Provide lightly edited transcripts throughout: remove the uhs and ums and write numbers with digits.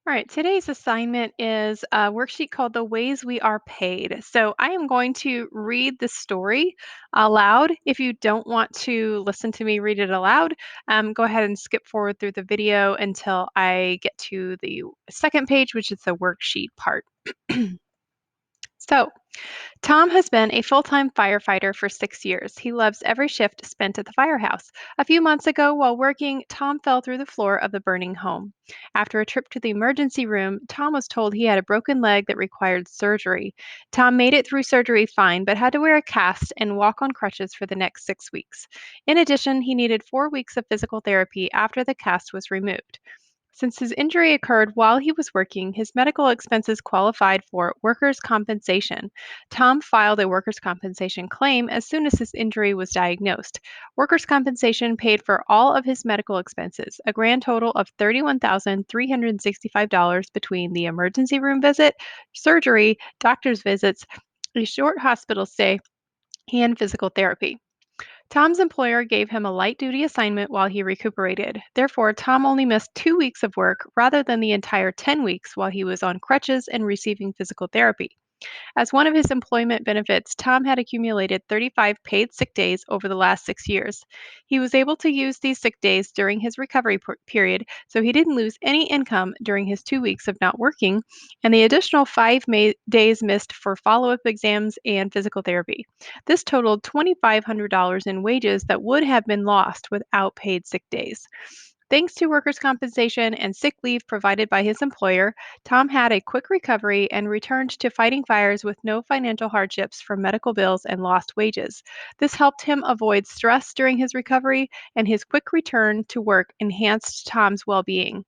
All right, today's assignment is a worksheet called The Ways We Are Paid. So I am going to read the story aloud. If you don't want to listen to me read it aloud, go ahead and skip forward through the video until I get to the second page, which is the worksheet part. So, Tom has been a full time firefighter for 6 years. He loves every shift spent at the firehouse. A few months ago, while working, Tom fell through the floor of the burning home. After a trip to the emergency room, Tom was told he had a broken leg that required surgery. Tom made it through surgery fine, but had to wear a cast and walk on crutches for the next 6 weeks. In addition, he needed 4 weeks of physical therapy after the cast was removed. Since his injury occurred while he was working, his medical expenses qualified for workers' compensation. Tom filed a workers' compensation claim as soon as his injury was diagnosed. Workers' compensation paid for all of his medical expenses, a grand total of $31,365 between the emergency room visit, surgery, doctor's visits, a short hospital stay, and physical therapy. Tom's employer gave him a light duty assignment while he recuperated. Therefore, Tom only missed 2 weeks of work rather than the entire 10 weeks while he was on crutches and receiving physical therapy. As one of his employment benefits, Tom had accumulated 35 paid sick days over the last 6 years. He was able to use these sick days during his recovery period, so he didn't lose any income during his 2 weeks of not working, and the additional days missed for follow up exams and physical therapy. This totaled $2,500 in wages that would have been lost without paid sick days. Thanks to workers' compensation and sick leave provided by his employer, Tom had a quick recovery and returned to fighting fires with no financial hardships from medical bills and lost wages. This helped him avoid stress during his recovery, and his quick return to work enhanced Tom's well being.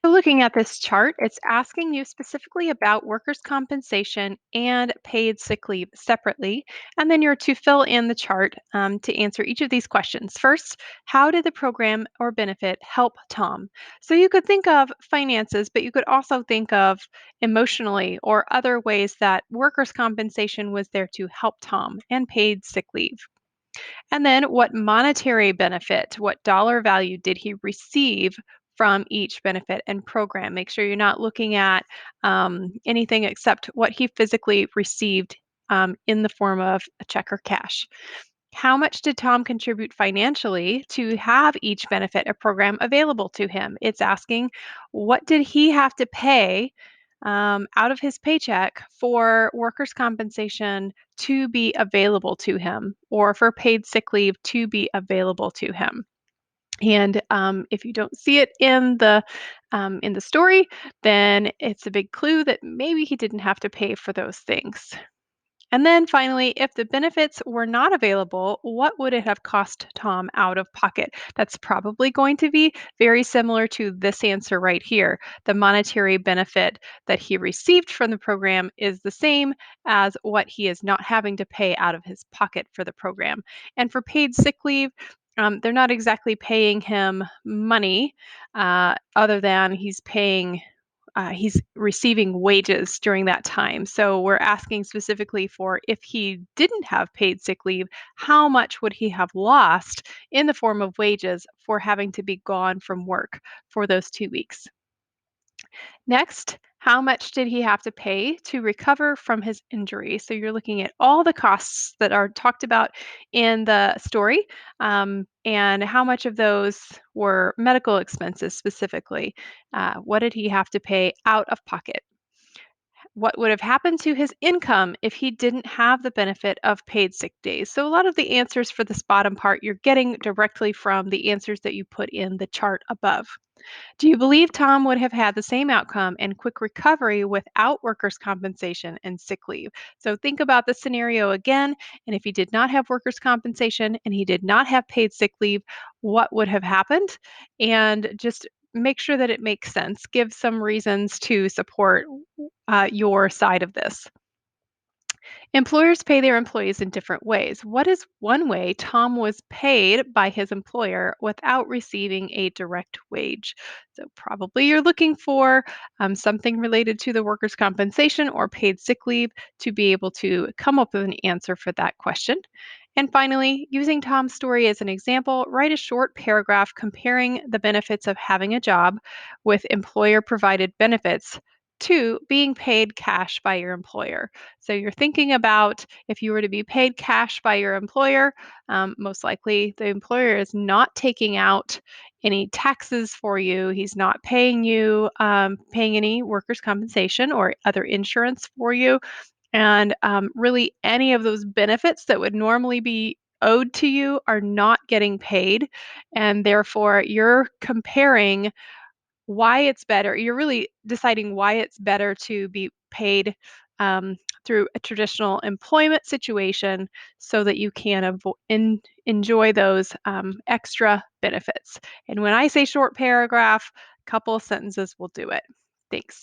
So, looking at this chart, it's asking you specifically about workers' compensation and paid sick leave separately. And then you're to fill in the chart to answer each of these questions. First, how did the program or benefit help Tom? So, you could think of finances, but you could also think of emotionally or other ways that workers' compensation was there to help Tom and paid sick leave. And then what monetary benefit, what dollar value did he receive from each benefit and program? Make sure you're not looking at anything except what he physically received in the form of a check or cash. How much did Tom contribute financially to have each benefit or program available to him? It's asking what did he have to pay out of his paycheck for workers' compensation to be available to him or for paid sick leave to be available to him. And if you don't see it in the story, then it's a big clue that maybe he didn't have to pay for those things. And then finally, if the benefits were not available, what would it have cost Tom out of pocket? That's probably going to be very similar to this answer right here. The monetary benefit that he received from the program is the same as what he is not having to pay out of his pocket for the program. And for paid sick leave, they're not exactly paying him money, other than he's receiving wages during that time. So we're asking specifically for if he didn't have paid sick leave, how much would he have lost in the form of wages for having to be gone from work for those 2 weeks? Next, how much did he have to pay to recover from his injury? So you're looking at all the costs that are talked about in the story, and how much of those were medical expenses specifically. What did he have to pay out of pocket? What would have happened to his income if he didn't have the benefit of paid sick days? So, a lot of the answers for this bottom part you're getting directly from the answers that you put in the chart above. Do you believe Tom would have had the same outcome and quick recovery without workers' compensation and sick leave? So think about the scenario again. And if he did not have workers' compensation and he did not have paid sick leave, what would have happened? And just make sure that it makes sense. Give some reasons to support your side of this. Employers pay their employees in different ways. What is one way Tom was paid by his employer without receiving a direct wage? So, probably you're looking for something related to the workers' compensation or paid sick leave to be able to come up with an answer for that question. And finally, using Tom's story as an example, write a short paragraph comparing the benefits of having a job with employer provided benefits to being paid cash by your employer. So you're thinking about if you were to be paid cash by your employer, most likely the employer is not taking out any taxes for you. He's not paying you, paying any workers' compensation or other insurance for you. And really, any of those benefits that would normally be owed to you are not getting paid. And therefore, you're comparing why it's better. You're really deciding why it's better to be paid through a traditional employment situation so that you can enjoy those extra benefits. And when I say short paragraph, couple sentences will do it. Thanks.